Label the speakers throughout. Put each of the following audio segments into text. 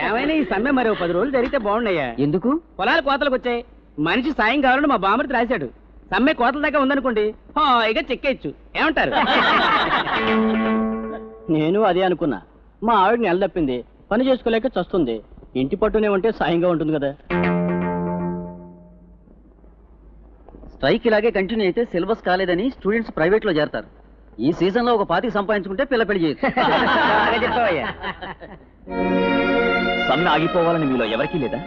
Speaker 1: ఏమైనా ఈ సమ్మె మరి 10 రోజులు జరిగితే బాగుండయ్యా. ఎందుకు? పొలాలు కోతలకు వచ్చాయి, మనిషి సాయం కావాలని మా బామర్తి రాశాడు. సమ్మె కోతల దాకా ఉందనుకోండి, హాయిగా చెక్కేయచ్చు. ఏమంటారు? నేను అదే అనుకున్నా. మా ఆవిడ నెల తప్పింది, పని చేసుకోలేక చస్తుంది. ఇంటి పట్టునే ఉంటే సాయంగా ఉంటుంది కదా. స్ట్రైక్ ఇలాగే కంటిన్యూ అయితే సిలబస్ కాలేదని స్టూడెంట్స్ ప్రైవేట్ లో చేరతారు. ఈ సీజన్ లో ఒక 25 సంపాదించుకుంటే పిల్ల పెళ్లి చేయొచ్చు.
Speaker 2: సమ్మె ఆగిపోవాలని మీలో ఎవరికీ లేదా?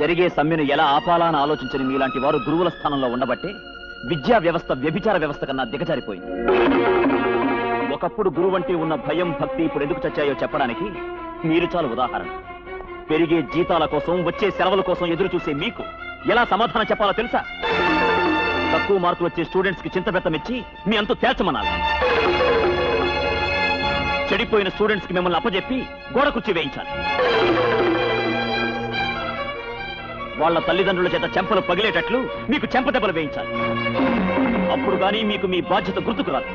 Speaker 2: జరిగే సమ్మెను ఎలా ఆపాలా అని ఆలోచించని మీలాంటి వారు గురువుల స్థానంలో ఉండబట్టే విద్యా వ్యవస్థ వ్యభిచార వ్యవస్థ కన్నా దిగజారిపోయింది. ఒకప్పుడు గురువు అంటే ఉన్న భయం, భక్తి ఇప్పుడు ఎందుకు చచ్చాయో చెప్పడానికి మీరు చాలు ఉదాహరణ. పెరిగే జీతాల కోసం, వచ్చే సెలవుల కోసం ఎదురు చూసే మీకు ఎలా సమాధానం చెప్పాలో తెలుసా? తక్కువ మార్కులు వచ్చే స్టూడెంట్స్ కి చింతబెత్తమిచ్చి మీ అంతా తేల్చమనాలి. చెడిపోయిన స్టూడెంట్స్ కి మిమ్మల్ని అప్పజెప్పి గోడ కుర్చీ వేయించాలి. వాళ్ళ తల్లిదండ్రుల చేత చెంపలు పగిలేటట్లు మీకు చెంపదెబ్బలు వేయించాలి. అప్పుడు కానీ మీకు మీ బాధ్యత గుర్తుకు రాదు.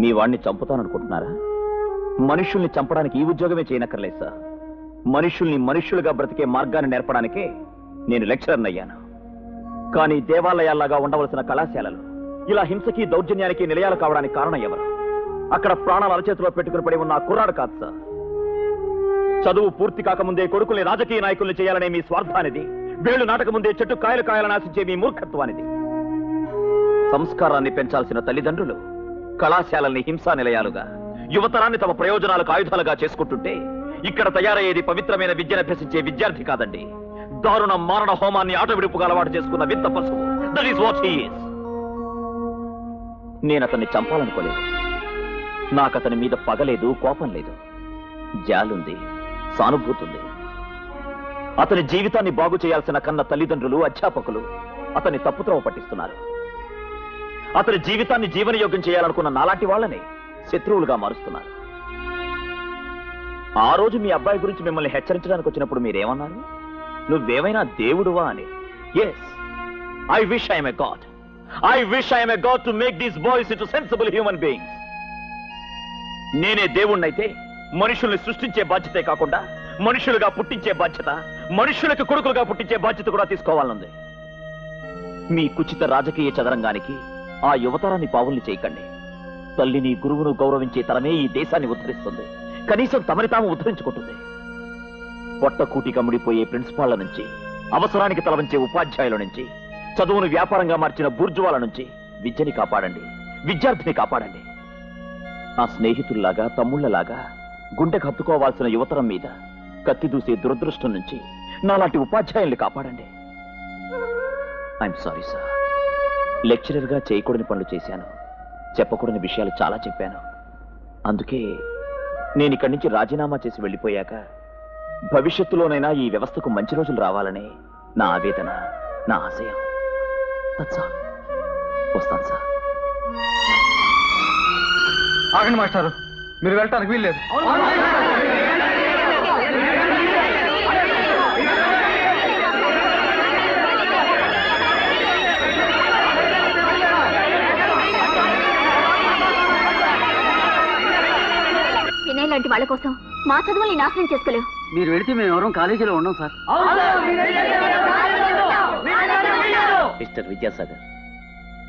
Speaker 2: మీ వాణ్ణి చంపుతాననుకుంటున్నారా? మనుషుల్ని చంపడానికి ఈ ఉద్యోగమే చేయనక్కర్లేదు సార్. మనుషుల్ని మనుషులుగా బ్రతికే మార్గాన్ని నేర్పడానికే నేను లెక్చరర్ అయ్యాను. కానీ దేవాలయాల్లాగా ఉండవలసిన కళాశాలలు ఇలా హింసకి దౌర్జన్యానికి నిలయాలు కావడానికి కారణం ఎవరు? అక్కడ ప్రాణాలు అరచేతిలో పెట్టుకుని పడి ఉన్న కుర్రాడు కాదు సార్. చదువు పూర్తి కాకముందే కొడుకుల్ని రాజకీయ నాయకుల్ని చేయాలనే మీ స్వార్థానిది వేళ్ళు నాటక ముందే చెట్టు కాయలు కాయలను ఆశించే మీ మూర్ఖత్వానిది. సంస్కారాన్ని పెంచాల్సిన తల్లిదండ్రులు కళాశాలల్ని హింసా నిలయాలుగా, యువతరాన్ని తమ ప్రయోజనాలకు ఆయుధాలుగా చేసుకుంటుంటే ఇక్కడ తయారయ్యేది పవిత్రమైన విద్యను అభ్యసించే విద్యార్థి కాదండి, దారుణ మారణ హోమాన్ని ఆట విడుపుగా అలవాటు చేసుకున్న వింత పశువు. That is what he is. నేను అతన్ని చంపాలనుకోలేదు. నాకు అతని మీద పగలేదు, కోపం లేదు. జాలుంది, సానుభూతుంది. అతని జీవితాన్ని బాగు చేయాల్సిన కన్న తల్లిదండ్రులు, అధ్యాపకులు అతన్ని తప్పుత్రోవ పట్టిస్తున్నారు. అతని జీవితాన్ని జీవనయోగ్యం చేయాలనుకున్న నాలాంటి వాళ్ళని శత్రువులుగా మారుస్తున్నారు. ఆ రోజు మీ అబ్బాయి గురించి మిమ్మల్ని హెచ్చరించడానికి వచ్చినప్పుడు మీరేమన్నారు? నువ్వేమైనా దేవుడువా అని. Yes, I wish I'm a god. I wish I am a God to make these boys into sensible human beings. నేనే దేవుణ్ణైతే మనుషుల్ని సృష్టించే బాధ్యతే కాకుండా మనుషులుగా పుట్టించే బాధ్యత, మనుషులకు కొడుకులుగా పుట్టించే బాధ్యత కూడా తీసుకోవాలనుంది. మీ కుచిత రాజకీయ చదరంగానికి ఆ యువతరాన్ని పావుల్ని చేయకండి. తల్లిని, గురువును గౌరవించే తరమే ఈ దేశాన్ని ఉద్ధరిస్తుంది. కనీసం తమని తాము ఉద్ధరించుకుంటుంది. పొట్టకూటిగా ముడిపోయే ప్రిన్సిపాళ్ల నుంచి, అవసరానికి తలవంచే ఉపాధ్యాయుల నుంచి, చదువును వ్యాపారంగా మార్చిన బూర్జువాల నుంచి విద్యని కాపాడండి, విద్యార్థిని కాపాడండి. నా స్నేహితుల్లాగా, తమ్ముళ్లలాగా గుండెకు హత్తుకోవాల్సిన యువతరం మీద కత్తి దూసే దురదృష్టం నుంచి నాలాంటి ఉపాధ్యాయుల్ని కాపాడండి. I'm sorry sir. లెక్చరర్గా చేయకూడని పనులు చేశాను, చెప్పకూడని విషయాలు చాలా చెప్పాను. అందుకే నేను ఇక్కడి నుంచి రాజీనామా చేసి వెళ్ళిపోయాక భవిష్యత్తులోనైనా ఈ వ్యవస్థకు మంచి రోజులు రావాలని నా ఆవేదన, నా ఆశయం. వస్తాను సార్.
Speaker 3: ఆగండి మాస్టారు, మీరు వెళ్ళటానికి వీల్లేదు.
Speaker 4: వినయ్ లాంటి వాళ్ళ కోసం మా చదువుల్ని నాశనం చేసుకోలేవు.
Speaker 1: మీరు వెళితే మేము ఎవరం కాలేజీలో ఉన్నాం సార్.
Speaker 5: మిస్టర్ విద్యాసాగర్,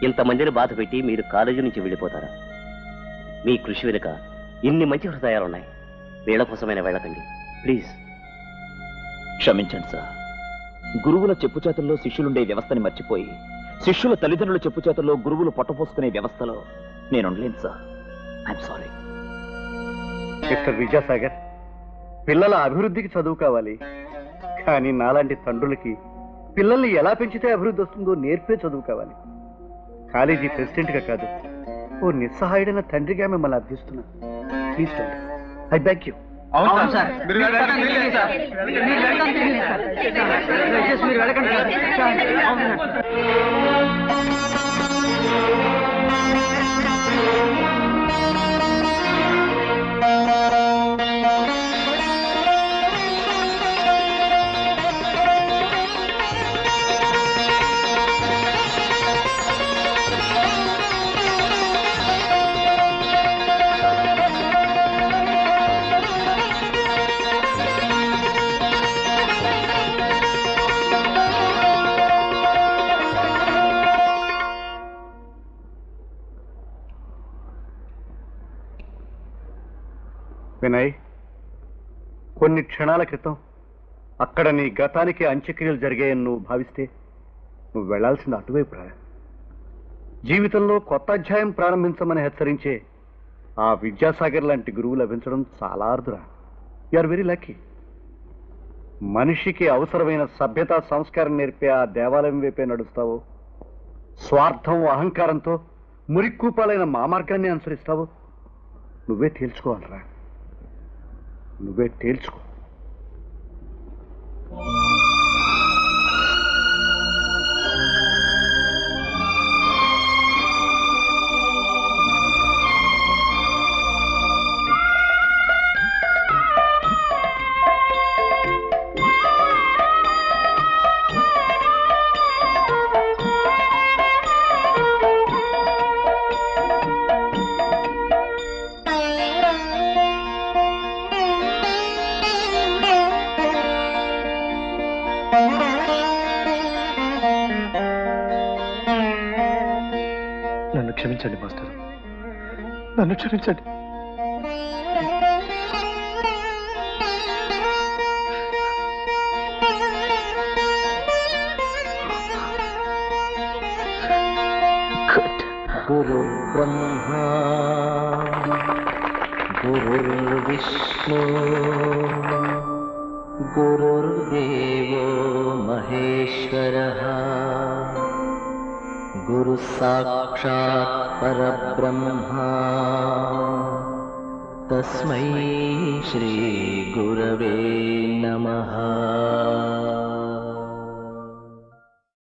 Speaker 5: ఇంతమందిని బాధ పెట్టి మీరు కాలేజీ నుంచి వెళ్ళిపోతారా? మీ కృషి వెనుక ఇన్ని మంచి హృదయాలున్నాయి. వీళ్ళ కోసమైన వెళ్ళకండి ప్లీజ్.
Speaker 2: క్షమించండి సార్. గురువుల చెప్పుచేతల్లో శిష్యులుండే వ్యవస్థని మర్చిపోయి శిష్యుల తల్లిదండ్రుల చెప్పుచేతల్లో గురువులు పొట్టపోసుకునే వ్యవస్థలో నేను ఉండలేను sir. I'm sorry.
Speaker 3: Mister Vidyasagar, పిల్లల అభివృద్ధికి చదువు కావాలి, కానీ నాలాంటి తండ్రులకి పిల్లల్ని ఎలా పెంచితే అభివృద్ధి వస్తుందో నేర్పే చదువు కావాలి. కాలేజీ ప్రెసిడెంట్గా కాదు, ఓ నిస్సహాయుడైన తండ్రిగా మిమ్మల్ని అర్థిస్తున్నా. Please I beg you.
Speaker 1: అవును సార్.
Speaker 3: వినయ్, కొన్ని క్షణాల క్రితం అక్కడ నీ గతానికి అంత్యక్రియలు జరిగాయని నువ్వు భావిస్తే నువ్వు వెళ్లాల్సింది అటువైపు రా. జీవితంలో కొత్త అధ్యాయం ప్రారంభించమని హెచ్చరించే ఆ విద్యాసాగర్ లాంటి గురువు లభించడం చాలా అరుదురా. You are very lucky. మనిషికి అవసరమైన సభ్యత, సంస్కారం నేర్పే ఆ దేవాలయం వైపే నడుస్తావు. స్వార్థం, అహంకారంతో మురిక్కూపాలైన మా మార్గాన్ని అనుసరిస్తావు. నువ్వే తేల్చుకోవాలరా, నువ్వే తేల్చుకో. నన్ను క్షమించండి మాస్టర్, నన్ను క్షమించండి.
Speaker 6: గురు బ్రహ్మా గురుర్విష్ణు గురుర్దేవో మహేశ్వరః గురు సాక్షాత్ పరబ్రహ్మా తస్మై శ్రీ గురవే నమః.